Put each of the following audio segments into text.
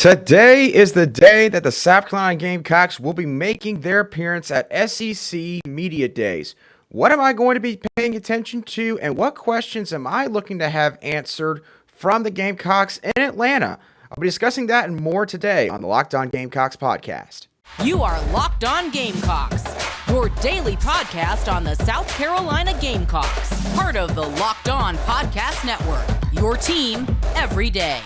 Today is the day that the South Carolina Gamecocks will be making their appearance at SEC Media Days. What am I going to be paying attention to, and what questions am I looking to have answered from the Gamecocks in Atlanta? I'll be discussing that and more today on the Locked On Gamecocks podcast. You are Locked On Gamecocks, your daily podcast on the South Carolina Gamecocks, part of the Locked On Podcast Network, your team every day.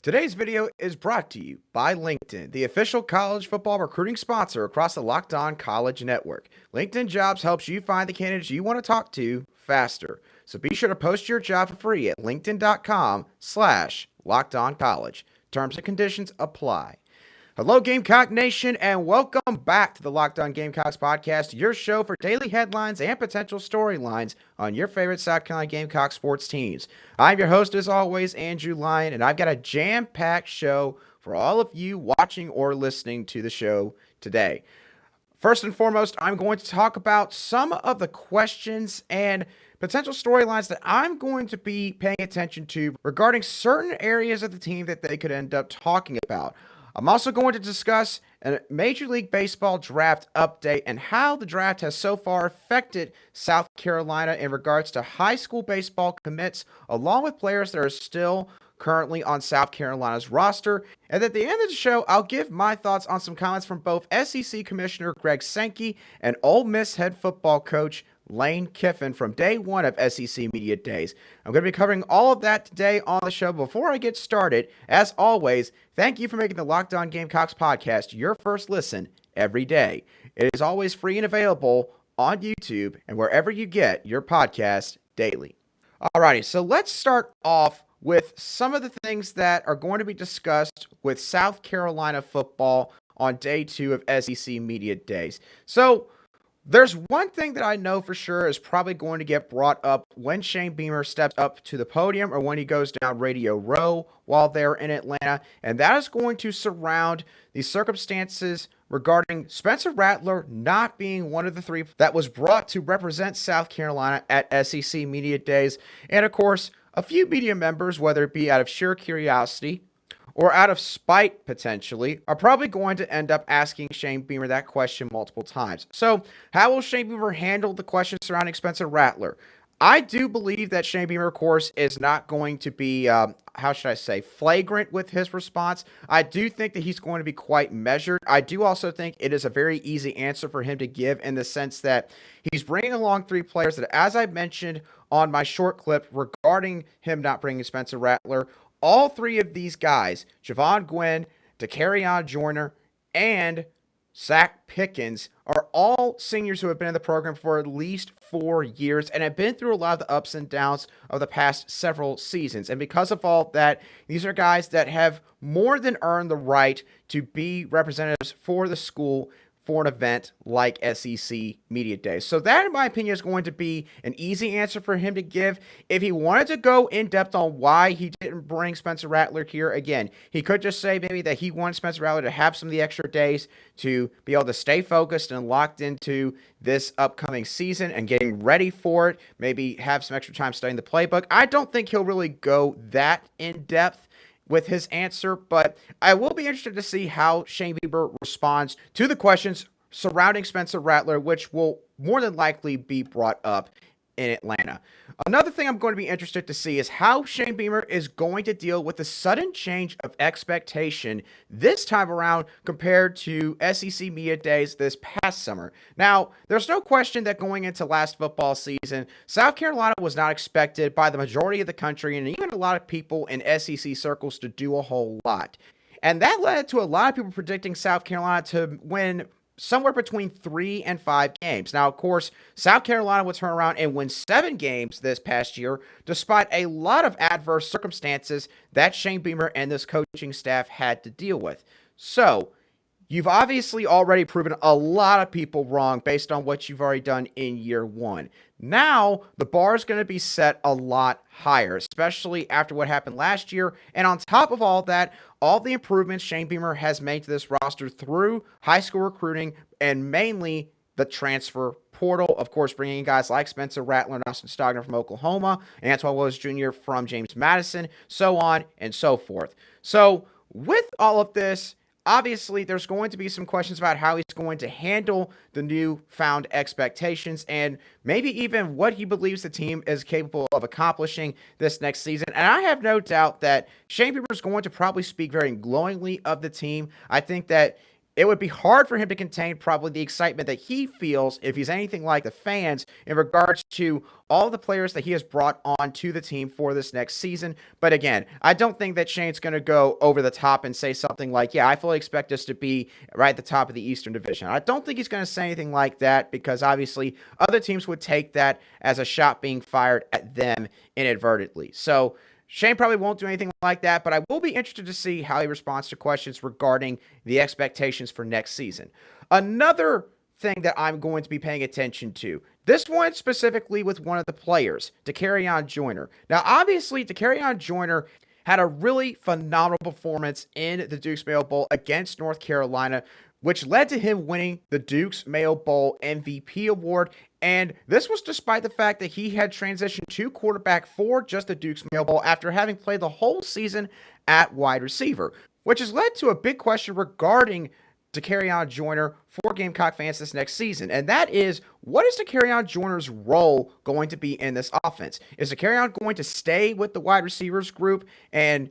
Today's video is brought to you by LinkedIn, the official college football recruiting sponsor across the Locked On College Network. LinkedIn Jobs helps you find the candidates you want to talk to faster. So be sure to post your job for free at linkedin.com/LockedOnCollege. Terms and conditions apply. Hello, Gamecock Nation, and welcome back to the Locked On Gamecocks podcast, your show for daily headlines and potential storylines on your favorite South Carolina Gamecock sports teams. I'm your host, as always, Andrew Lyon, and I've got a jam-packed show for all of you watching or listening to the show today. First and foremost, I'm going to talk about some of the questions and potential storylines that I'm going to be paying attention to regarding certain areas of the team that they could end up talking about. I'm also going to discuss a Major League Baseball draft update and how the draft has so far affected South Carolina in regards to high school baseball commits, along with players that are still currently on South Carolina's roster. And at the end of the show, I'll give my thoughts on some comments from both SEC Commissioner Greg Sankey and Ole Miss head football coach Lane Kiffin from day one of SEC Media Days. I'm going to be covering all of that today on the show. Before I get started, as always, thank you for making the Locked On Gamecocks podcast your first listen every day. It is always free and available on YouTube and wherever you get your podcast daily. Alrighty, so let's start off with some of the things that are going to be discussed with South Carolina football on day two of SEC Media Days. So there's one thing that I know for sure is probably going to get brought up when Shane Beamer steps up to the podium or when he goes down Radio Row while they're in Atlanta, and that is going to surround the circumstances regarding Spencer Rattler not being one of the three that was brought to represent South Carolina at SEC Media Days. And of course, a few media members, whether it be out of sheer curiosity or out of spite, potentially, are probably going to end up asking Shane Beamer that question multiple times. So, how will Shane Beamer handle the question surrounding Spencer Rattler? I do believe that Shane Beamer, of course, is not going to be, flagrant with his response. I do think that he's going to be quite measured. I do also think it is a very easy answer for him to give in the sense that he's bringing along three players that, as I mentioned on my short clip regarding him not bringing Spencer Rattler, all three of these guys, Jovaughn Gwyn, Dakereon Joyner, and Zach Pickens, are all seniors who have been in the program for at least 4 years and have been through a lot of the ups and downs of the past several seasons. And because of all that, these are guys that have more than earned the right to be representatives for the school for an event like SEC Media Days. So that, in my opinion, is going to be an easy answer for him to give. If he wanted to go in depth on why he didn't bring Spencer Rattler here, again, he could just say maybe that he wanted Spencer Rattler to have some of the extra days to be able to stay focused and locked into this upcoming season and getting ready for it, maybe have some extra time studying the playbook. I don't think he'll really go that in depth with his answer, but I will be interested to see how Shane Beamer responds to the questions surrounding Spencer Rattler, which will more than likely be brought up in Atlanta. Another thing I'm going to be interested to see is how Shane Beamer is going to deal with the sudden change of expectation this time around compared to SEC Media Days this past summer. Now, there's no question that going into last football season, South Carolina was not expected by the majority of the country and even a lot of people in SEC circles to do a whole lot. And that led to a lot of people predicting South Carolina to win somewhere between 3 and 5 games. Now, of course, South Carolina would turn around and win 7 games this past year, despite a lot of adverse circumstances that Shane Beamer and this coaching staff had to deal with. So, you've obviously already proven a lot of people wrong based on what you've already done in year one. Now, the bar is going to be set a lot higher, especially after what happened last year. And on top of all that, all the improvements Shane Beamer has made to this roster through high school recruiting and mainly the transfer portal. Of course, bringing in guys like Spencer Rattler and Austin Stogner from Oklahoma, Antoine Willis Jr. from James Madison, so on and so forth. So with all of this, obviously, there's going to be some questions about how he's going to handle the newfound expectations and maybe even what he believes the team is capable of accomplishing this next season. And I have no doubt that Shane Beamer is going to probably speak very glowingly of the team. I think that it would be hard for him to contain probably the excitement that he feels if he's anything like the fans in regards to all the players that he has brought on to the team for this next season. But again, I don't think that Shane's going to go over the top and say something like, yeah, I fully expect us to be right at the top of the Eastern Division. I don't think he's going to say anything like that because obviously other teams would take that as a shot being fired at them inadvertently. So Shane probably won't do anything like that, but I will be interested to see how he responds to questions regarding the expectations for next season. Another thing that I'm going to be paying attention to, this one specifically with one of the players, Dakereon Joyner. Now, obviously, Dakereon Joyner had a really phenomenal performance in the Duke's Mayo Bowl against North Carolina, which led to him winning the Duke's Mayo Bowl MVP award. And this was despite the fact that he had transitioned to quarterback for just the Duke's Mayo Bowl after having played the whole season at wide receiver, which has led to a big question regarding Dakereon Joyner for Gamecock fans this next season. And that is, what is Dakereon Joyner's role going to be in this offense? Is Dakereon going to stay with the wide receivers group and,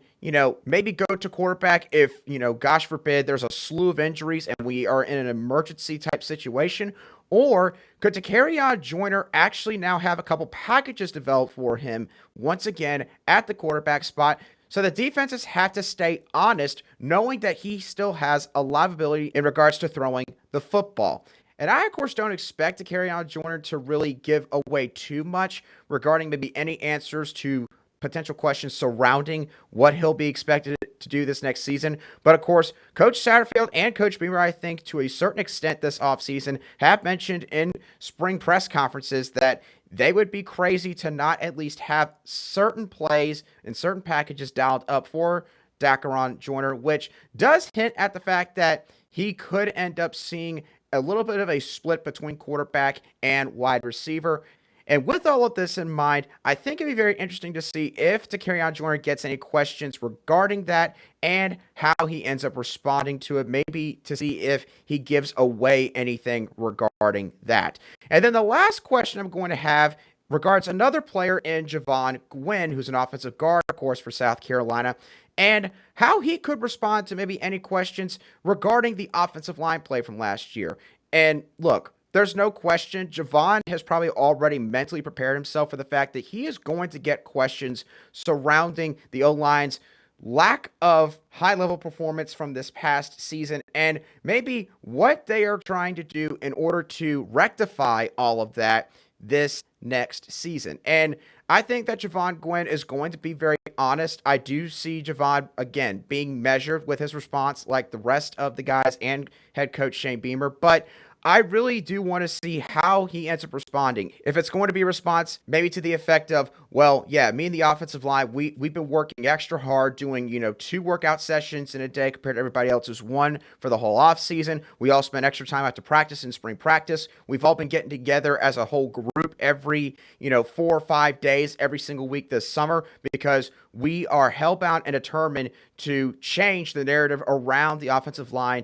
maybe go to quarterback if, gosh forbid, there's a slew of injuries and we are in an emergency type situation? Or could Dakereon Joyner actually now have a couple packages developed for him once again at the quarterback spot? So the defenses have to stay honest, knowing that he still has a lot of ability in regards to throwing the football. And I, of course, don't expect Carryon Joyner to really give away too much regarding maybe any answers to potential questions surrounding what he'll be expected to do this next season. But, of course, Coach Satterfield and Coach Beamer, I think, to a certain extent this offseason, have mentioned in spring press conferences that they would be crazy to not at least have certain plays and certain packages dialed up for Dakereon Joyner, which does hint at the fact that he could end up seeing a little bit of a split between quarterback and wide receiver. And with all of this in mind, I think it'd be very interesting to see if Dakereon Joyner gets any questions regarding that and how he ends up responding to it, maybe to see if he gives away anything regarding that. And then the last question I'm going to have regards another player in Javon Gwen, who's an offensive guard, of course, for South Carolina, and how he could respond to maybe any questions regarding the offensive line play from last year. And look, there's no question, Javon has probably already mentally prepared himself for the fact that he is going to get questions surrounding the O-line's lack of high-level performance from this past season and maybe what they are trying to do in order to rectify all of that this next season. And I think that Javon Gwen is going to be very honest. I do see Javon, again, being measured with his response like the rest of the guys and head coach Shane Beamer, but I really do want to see how he ends up responding. If it's going to be a response maybe to the effect of, well, yeah, me and the offensive line, we've been working extra hard doing, 2 workout sessions in a day compared to everybody else's 1 for the whole off season. We all spent extra time after practice in spring practice. We've all been getting together as a whole group every, 4 or 5 days every single week this summer because we are hellbound and determined to change the narrative around the offensive line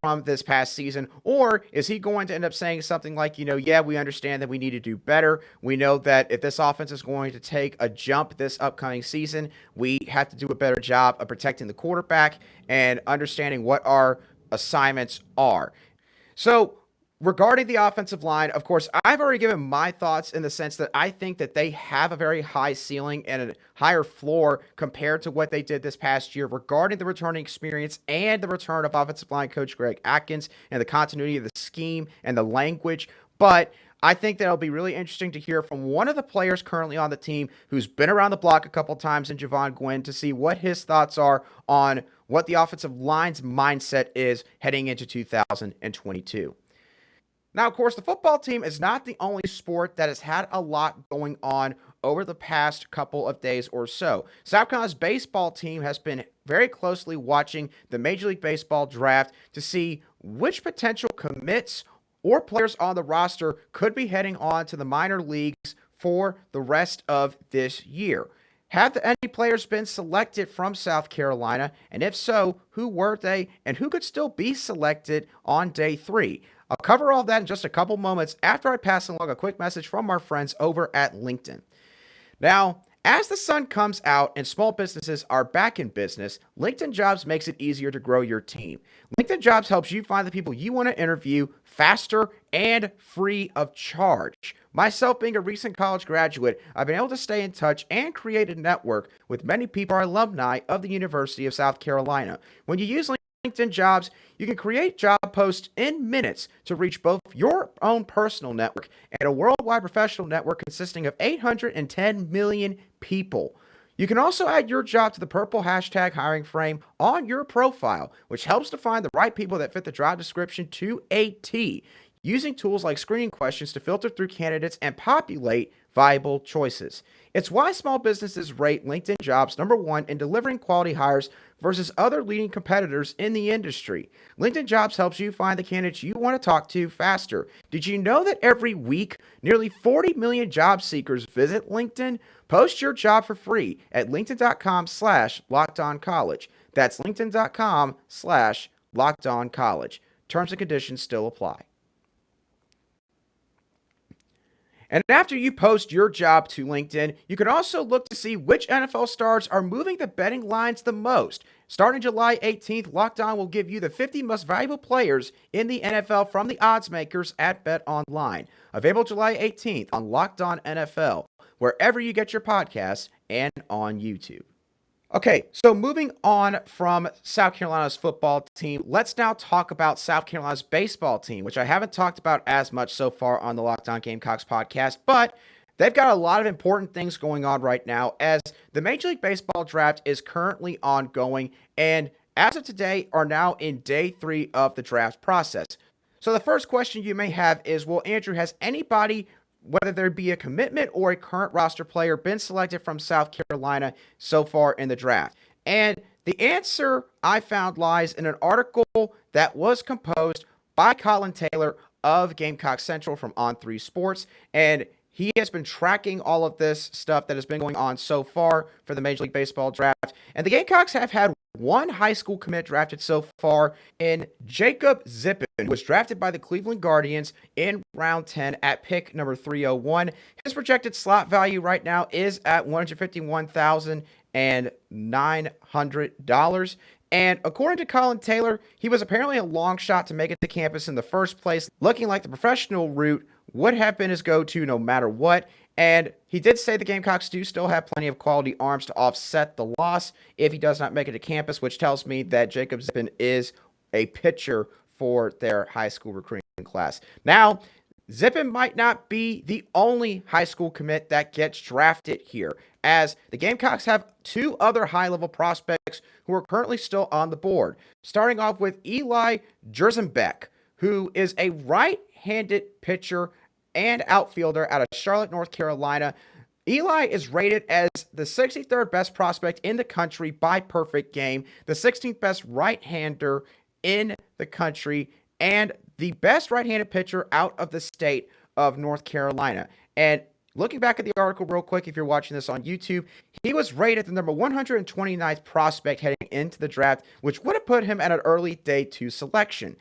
from this past season? Or is he going to end up saying something like, yeah, we understand that we need to do better. We know that if this offense is going to take a jump this upcoming season, we have to do a better job of protecting the quarterback and understanding what our assignments are. So regarding the offensive line, of course, I've already given my thoughts in the sense that I think that they have a very high ceiling and a higher floor compared to what they did this past year regarding the returning experience and the return of offensive line coach Greg Atkins and the continuity of the scheme and the language. But I think that it'll be really interesting to hear from one of the players currently on the team who's been around the block a couple times in Javon Gwen to see what his thoughts are on what the offensive line's mindset is heading into 2022. Now, of course, the football team is not the only sport that has had a lot going on over the past couple of days or so. South Carolina's baseball team has been very closely watching the Major League Baseball draft to see which potential commits or players on the roster could be heading on to the minor leagues for the rest of this year. Have any players been selected from South Carolina? And if so, who were they and who could still be selected on day 3? I'll cover all that in just a couple moments after I pass along a quick message from our friends over at LinkedIn. Now, as the sun comes out and small businesses are back in business, LinkedIn Jobs makes it easier to grow your team. LinkedIn Jobs helps you find the people you want to interview faster and free of charge. Myself being a recent college graduate, I've been able to stay in touch and create a network with many people who are alumni of the University of South Carolina. When you use LinkedIn Jobs, you can create job posts in minutes to reach both your own personal network and a worldwide professional network consisting of 810 million people. You can also add your job to the purple hashtag hiring frame on your profile, which helps to find the right people that fit the job description to a T, using tools like screening questions to filter through candidates and populate viable choices. It's why small businesses rate LinkedIn Jobs #1 in delivering quality hires versus other leading competitors in the industry. LinkedIn Jobs helps you find the candidates you want to talk to faster. Did you know that every week, nearly 40 million job seekers visit LinkedIn? Post your job for free at linkedin.com/lockedoncollege. That's linkedin.com/lockedoncollege. Terms and conditions still apply. And after you post your job to LinkedIn, you can also look to see which NFL stars are moving the betting lines the most. Starting July 18th, Locked On will give you the 50 most valuable players in the NFL from the odds makers at BetOnline. Available July 18th on Locked On NFL, wherever you get your podcasts and on YouTube. Okay, so moving on from South Carolina's football team, let's now talk about South Carolina's baseball team, which I haven't talked about as much so far on the Locked On Gamecocks podcast, but they've got a lot of important things going on right now as the Major League Baseball draft is currently ongoing and as of today are now in day 3 of the draft process. So the first question you may have is, well, Andrew, has anybody, whether there be a commitment or a current roster player, been selected from South Carolina so far in the draft? And the answer I found lies in an article that was composed by Colin Taylor of Gamecock Central from On3 Sports, and he has been tracking all of this stuff that has been going on so far for the Major League Baseball draft. And the Gamecocks have had one high school commit drafted so far in Jacob Zippin, who was drafted by the Cleveland Guardians in round 10 at pick number 301. His projected slot value right now is at $151,900. And according to Colin Taylor, he was apparently a long shot to make it to campus in the first place, looking like the professional route would have been his go-to no matter what. And he did say the Gamecocks do still have plenty of quality arms to offset the loss if he does not make it to campus, which tells me that Jacob Zippin is a pitcher for their high school recruiting class. Now, Zippin might not be the only high school commit that gets drafted here, as the Gamecocks have 2 other high-level prospects who are currently still on the board. Starting off with Eli Jerzembeck, who is a right-handed pitcher and outfielder out of Charlotte, North Carolina. Eli is rated as the 63rd best prospect in the country by Perfect Game, the 16th best right-hander in the country, and the best right-handed pitcher out of the state of North Carolina. And looking back at the article real quick, if you're watching this on YouTube, he was rated the number 129th prospect heading into the draft, which would have put him at an early day 2 selection.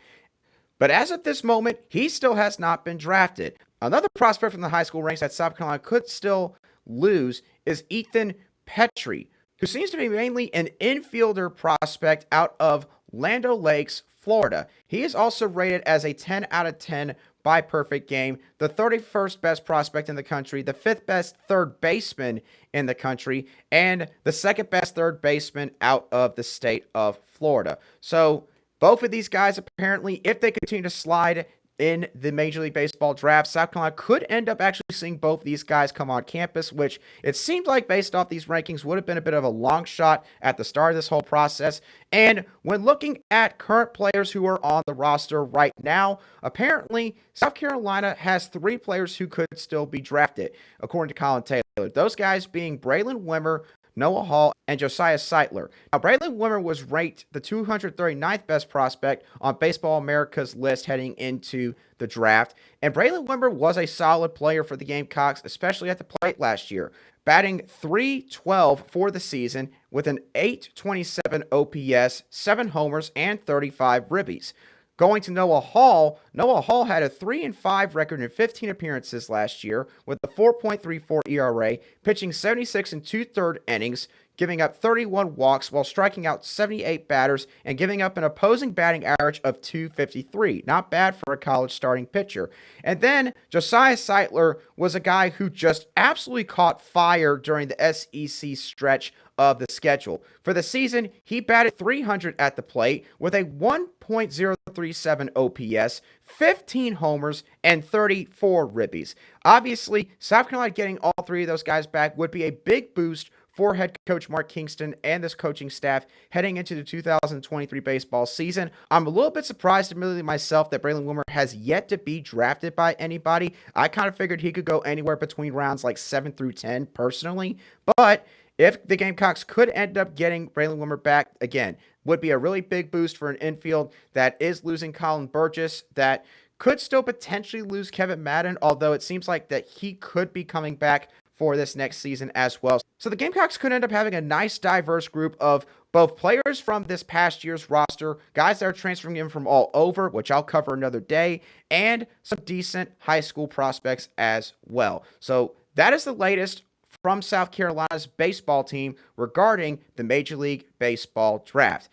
But as of this moment, he still has not been drafted. Another prospect from the high school ranks that South Carolina could still lose is Ethan Petry, who seems to be mainly an infielder prospect out of Land Lakes, Florida. He is also rated as a 10 out of 10 by Perfect Game, the 31st best prospect in the country, the 5th best third baseman in the country, and the 2nd best third baseman out of the state of Florida. So both of these guys, apparently, if they continue to slide in the Major League Baseball draft, South Carolina could end up actually seeing both these guys come on campus, which it seemed like based off these rankings would have been a bit of a long shot at the start of this whole process. And when looking at current players who are on the roster right now, apparently South Carolina has 3 players who could still be drafted, according to Colin Taylor. Those guys being Braylen Wimmer, Noah Hall, and Josiah Sightler. Now, Braylen Wimmer was ranked the 239th best prospect on Baseball America's list heading into the draft. And Braylen Wimmer was a solid player for the Gamecocks, especially at the plate last year, batting .312 for the season with an .827 OPS, 7 homers, and 35 ribbies. Going to Noah Hall had a 3-5 record in 15 appearances last year with a 4.34 ERA, pitching 76 and 2/3 innings, giving up 31 walks while striking out 78 batters and giving up an opposing batting average of .253. Not bad for a college starting pitcher. And then Josiah Sightler was a guy who just absolutely caught fire during the SEC stretch of the schedule. For the season, he batted .300 at the plate with a 1.037 OPS, 15 homers, and 34 ribbies. Obviously, South Carolina getting all three of those guys back would be a big boost for head coach Mark Kingston and this coaching staff heading into the 2023 baseball season. I'm a little bit surprised, admittedly myself, that Braylen Wimmer has yet to be drafted by anybody. I kind of figured he could go anywhere between rounds like 7 through 10 personally, but if the Gamecocks could end up getting Braylen Wimmer back, again, would be a really big boost for an infield that is losing Colin Burgess, that could still potentially lose Kevin Madden, although it seems like that he could be coming back for this next season as well. So the Gamecocks could end up having a nice diverse group of both players from this past year's roster, guys that are transferring in from all over, which I'll cover another day, and some decent high school prospects as well. So that is the latest from South Carolina's baseball team regarding the Major League Baseball draft.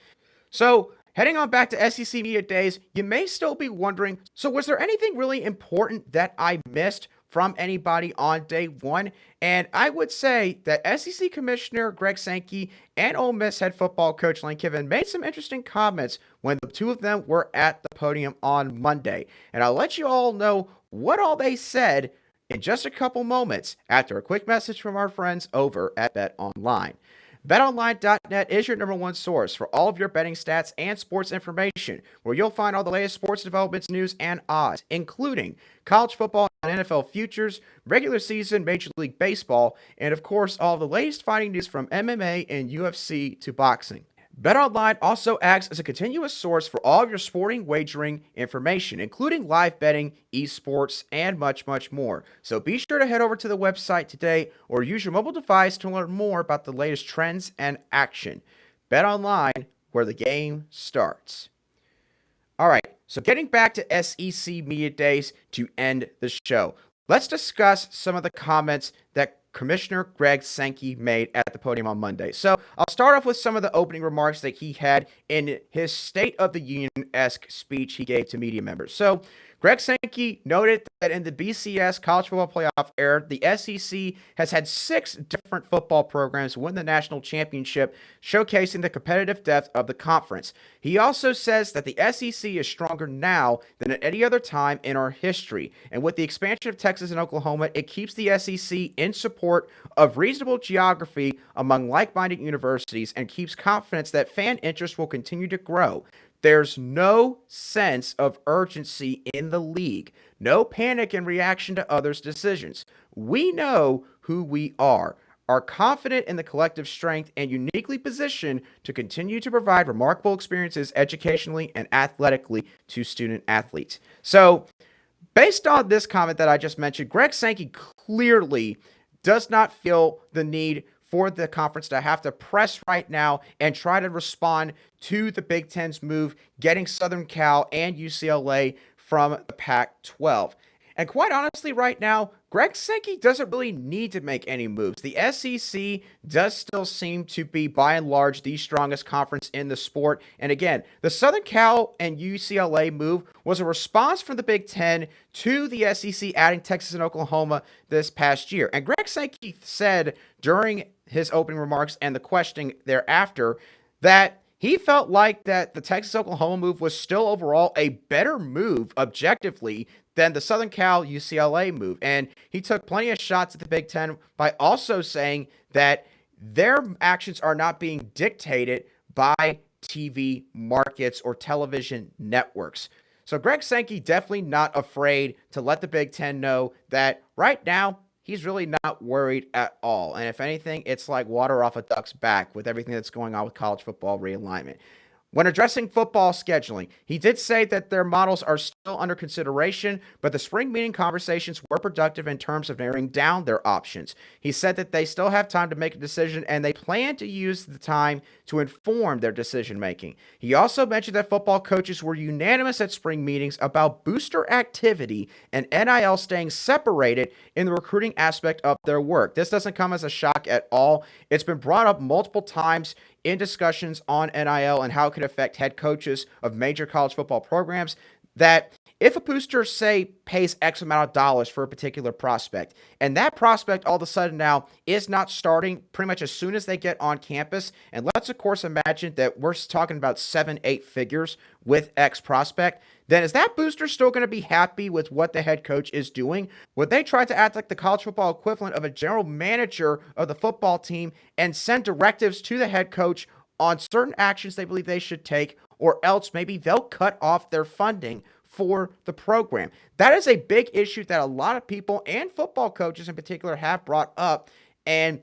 So heading on back to SEC Media Days, you may still be wondering, so was there anything really important that I missed from anybody on day one? And I would say that SEC Commissioner Greg Sankey and Ole Miss head football coach Lane Kiffin made some interesting comments when the two of them were at the podium on Monday. And I'll let you all know what all they said in just a couple moments after a quick message from our friends over at BetOnline. BetOnline.net is your number one source for all of your betting stats and sports information, where you'll find all the latest sports developments, news, and odds, including college football and NFL futures, regular season Major League Baseball, and of course, all the latest fighting news from MMA and UFC to boxing. BetOnline also acts as a continuous source for all of your sporting wagering information, including live betting, esports, and much, much more. So be sure to head over to the website today or use your mobile device to learn more about the latest trends and action. BetOnline, where the game starts. All right, so getting back to SEC Media Days to end the show, let's discuss some of the comments that Commissioner Greg Sankey made at the podium on Monday. So I'll start off with some of the opening remarks that he had in his State of the Union-esque speech he gave to media members. So Greg Sankey noted that in the BCS College Football Playoff era, the SEC has had 6 different football programs win the national championship, showcasing the competitive depth of the conference. He also says that the SEC is stronger now than at any other time in our history. And with the expansion of Texas and Oklahoma, it keeps the SEC in support of reasonable geography among like-minded universities and keeps confidence that fan interest will continue to grow. There's no sense of urgency in the league, no panic in reaction to others' decisions. We know who we are confident in the collective strength, and uniquely positioned to continue to provide remarkable experiences educationally and athletically to student athletes. So, based on this comment that I just mentioned, Greg Sankey clearly does not feel the need for the conference to have to press right now and try to respond to the Big Ten's move, getting Southern Cal and UCLA from the Pac-12. And quite honestly, right now, Greg Sankey doesn't really need to make any moves. The SEC does still seem to be, by and large, the strongest conference in the sport. And again, the Southern Cal and UCLA move was a response from the Big Ten to the SEC adding Texas and Oklahoma this past year. And Greg Sankey said during his opening remarks and the questioning thereafter that he felt like that the Texas-Oklahoma move was still overall a better move objectively than the Southern Cal UCLA move. And he took plenty of shots at the Big Ten by also saying that their actions are not being dictated by TV markets or television networks. So Greg Sankey definitely not afraid to let the Big Ten know that right now he's really not worried at all. And if anything, it's like water off a duck's back with everything that's going on with college football realignment. When addressing football scheduling, he did say that their models are still under consideration, but the spring meeting conversations were productive in terms of narrowing down their options. He said that they still have time to make a decision and they plan to use the time to inform their decision making. He also mentioned that football coaches were unanimous at spring meetings about booster activity and NIL staying separated in the recruiting aspect of their work. This doesn't come as a shock at all. It's been brought up multiple times in discussions on NIL and how it could affect head coaches of major college football programs, that if a booster, say, pays X amount of dollars for a particular prospect, and that prospect all of a sudden now is not starting pretty much as soon as they get on campus, and let's of course imagine that we're talking about 7-8 figures with X prospect, then is that booster still going to be happy with what the head coach is doing? Would they try to act like the college football equivalent of a general manager of the football team and send directives to the head coach on certain actions they believe they should take, or else maybe they'll cut off their funding for the program? That is a big issue that a lot of people and football coaches in particular have brought up. And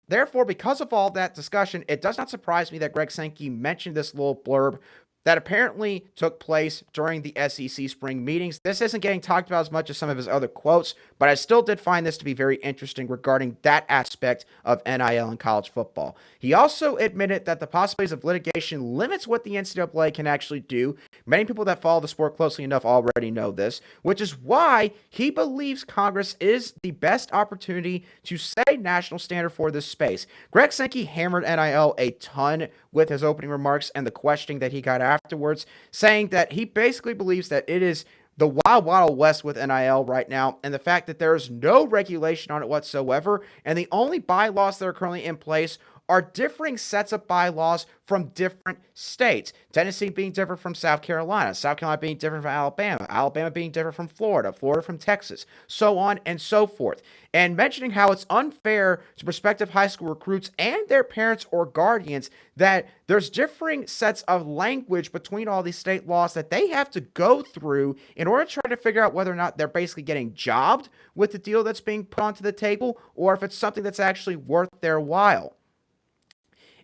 therefore, because of all that discussion, it does not surprise me that Greg Sankey mentioned this little blurb that apparently took place during the SEC spring meetings. This isn't getting talked about as much as some of his other quotes, but I still did find this to be very interesting regarding that aspect of NIL in college football. He also admitted that the possibilities of litigation limits what the NCAA can actually do. Many people that follow the sport closely enough already know this, which is why he believes Congress is the best opportunity to set a national standard for this space. Greg Sankey hammered NIL a ton with his opening remarks and the questioning that he got afterwards, saying that he basically believes that it is the wild west with NIL right now, and the fact that there is no regulation on it whatsoever, and the only bylaws that are currently in place are differing sets of bylaws from different states. Tennessee being different from South Carolina being different from Alabama being different from Florida from Texas, so on and so forth. And mentioning how it's unfair to prospective high school recruits and their parents or guardians that there's differing sets of language between all these state laws that they have to go through in order to try to figure out whether or not they're basically getting jobbed with the deal that's being put onto the table, or if it's something that's actually worth their while.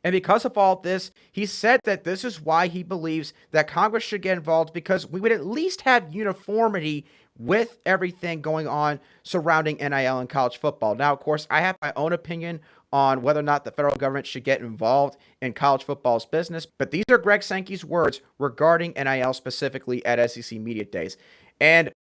And because of all this, he said that this is why he believes that Congress should get involved, because we would at least have uniformity with everything going on surrounding NIL and college football. Now, of course, I have my own opinion on whether or not the federal government should get involved in college football's business, but these are Greg Sankey's words regarding NIL specifically at SEC Media Days. And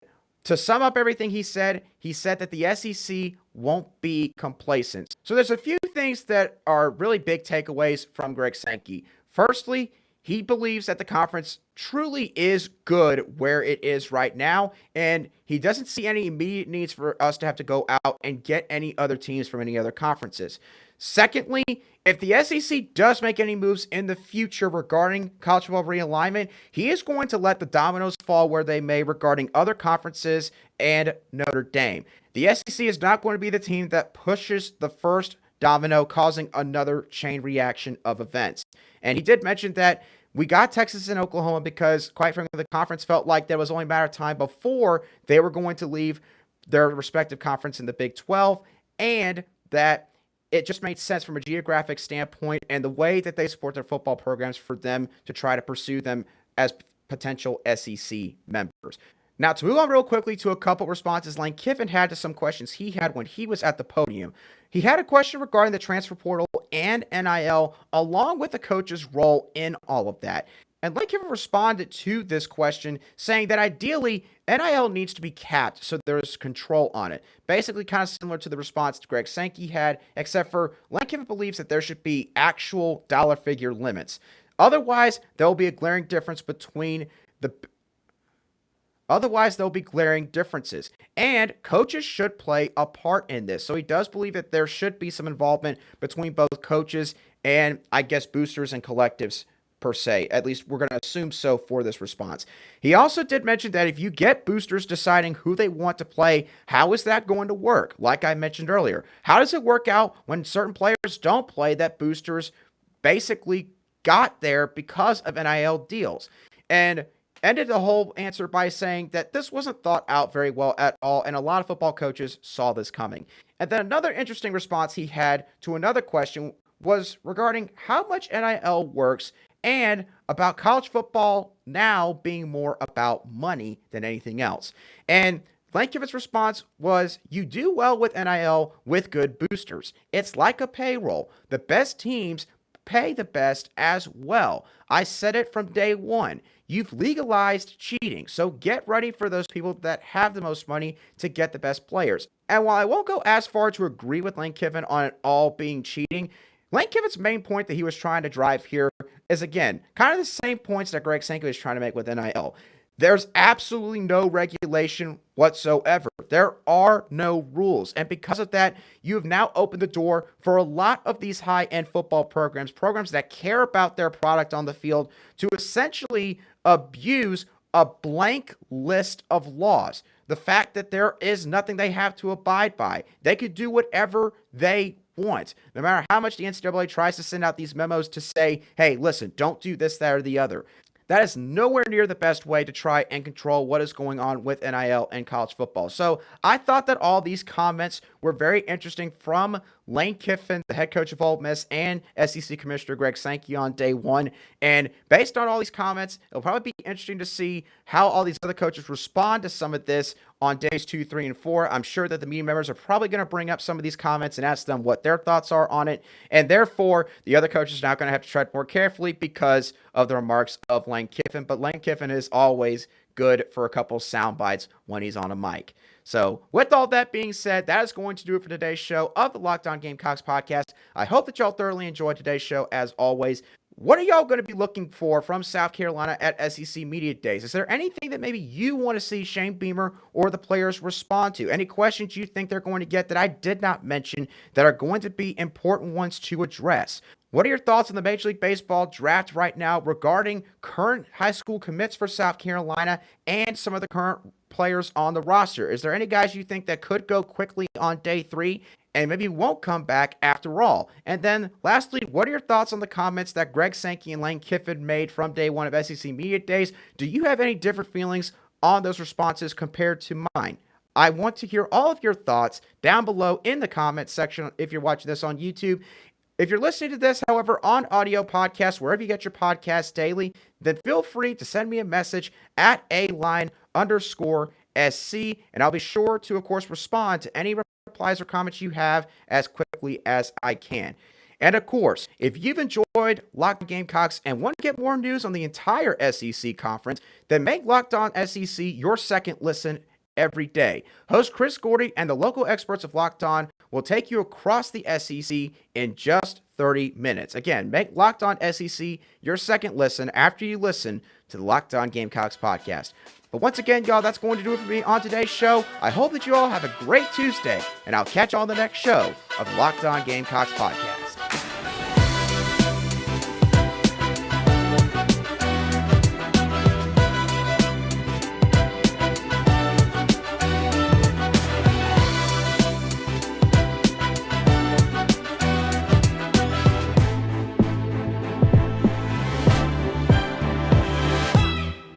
to sum up everything he said that the SEC won't be complacent. So there's a few things that are really big takeaways from Greg Sankey. Firstly, he believes that the conference truly is good where it is right now, and he doesn't see any immediate needs for us to have to go out and get any other teams from any other conferences. Secondly, if the SEC does make any moves in the future regarding college football realignment, he is going to let the dominoes fall where they may regarding other conferences and Notre Dame. The SEC is not going to be the team that pushes the first domino, causing another chain reaction of events. And he did mention that we got Texas and Oklahoma because, quite frankly, the conference felt like there was only a matter of time before they were going to leave their respective conference in the Big 12, and that it just made sense from a geographic standpoint and the way that they support their football programs for them to try to pursue them as potential SEC members. Now, to move on real quickly to a couple responses Lane Kiffin had to some questions he had when he was at the podium. He had a question regarding the transfer portal and NIL, along with the coach's role in all of that. And Lane Kiffin responded to this question, saying that ideally, NIL needs to be capped so there's control on it. Basically, kind of similar to the response Greg Sankey had, except for Lane Kiffin believes that there should be actual dollar figure limits. Otherwise, there will be a glaring difference between the... Otherwise, there'll be glaring differences, and coaches should play a part in this. So he does believe that there should be some involvement between both coaches and, I guess, boosters and collectives per se. At least we're going to assume so for this response. He also did mention that if you get boosters deciding who they want to play, how is that going to work? Like I mentioned earlier, how does it work out when certain players don't play that boosters basically got there because of NIL deals? And ended the whole answer by saying that this wasn't thought out very well at all, and a lot of football coaches saw this coming. And then another interesting response he had to another question was regarding how much NIL works and about college football now being more about money than anything else. And Lane Kiffin's response was, you do well with NIL with good boosters. It's like a payroll. The best teams pay the best as well. I said it from day one. You've legalized cheating, so get ready for those people that have the most money to get the best players. And while I won't go as far to agree with Lane Kiffin on it all being cheating, Lane Kiffin's main point that he was trying to drive here is, again, kind of the same points that Greg Sankey was trying to make with NIL. There's absolutely no regulation whatsoever. There are no rules. And because of that, you have now opened the door for a lot of these high-end football programs that care about their product on the field, to essentially abuse a blank list of laws. The fact that there is nothing they have to abide by. They could do whatever they want, no matter how much the NCAA tries to send out these memos to say, hey, listen, don't do this, that, or the other. That is nowhere near the best way to try and control what is going on with NIL and college football. So I thought that all these comments were very interesting from Lane Kiffin, the head coach of Ole Miss, and SEC Commissioner Greg Sankey on day one. And based on all these comments, it'll probably be interesting to see how all these other coaches respond to some of this on days 2, 3, and 4. I'm sure that the media members are probably going to bring up some of these comments and ask them what their thoughts are on it. And therefore, the other coaches are now going to have to tread more carefully because of the remarks of Lane Kiffin. But Lane Kiffin is always good for a couple sound bites when he's on a mic. So with all that being said, that is going to do it for today's show of the Locked On Gamecocks podcast. I hope that y'all thoroughly enjoyed today's show as always. What are y'all going to be looking for from South Carolina at SEC Media Days? Is there anything that maybe you want to see Shane Beamer or the players respond to? Any questions you think they're going to get that I did not mention that are going to be important ones to address? What are your thoughts on the Major League Baseball draft right now regarding current high school commits for South Carolina and some of the current players on the roster? Is there any guys you think that could go quickly on day 3 and maybe won't come back after all? And then lastly, what are your thoughts on the comments that Greg Sankey and Lane Kiffin made from day 1 of SEC Media Days? Do you have any different feelings on those responses compared to mine? I want to hear all of your thoughts down below in the comments section if you're watching this on YouTube. If you're listening to this, however, on audio podcast, wherever you get your podcasts daily, then feel free to send me a message at @aline_SC, and I'll be sure to, of course, respond to any replies or comments you have as quickly as I can. And of course, if you've enjoyed Locked On Gamecocks and want to get more news on the entire SEC conference, then make Locked On SEC your second listen every day. Host Chris Gordy and the local experts of Locked On will take you across the SEC in just 30 minutes. Again, make Locked On SEC your second listen after you listen to the Locked On Gamecocks podcast. But once again, y'all, that's going to do it for me on today's show. I hope that you all have a great Tuesday, and I'll catch you on the next show of the Locked On Gamecocks podcast.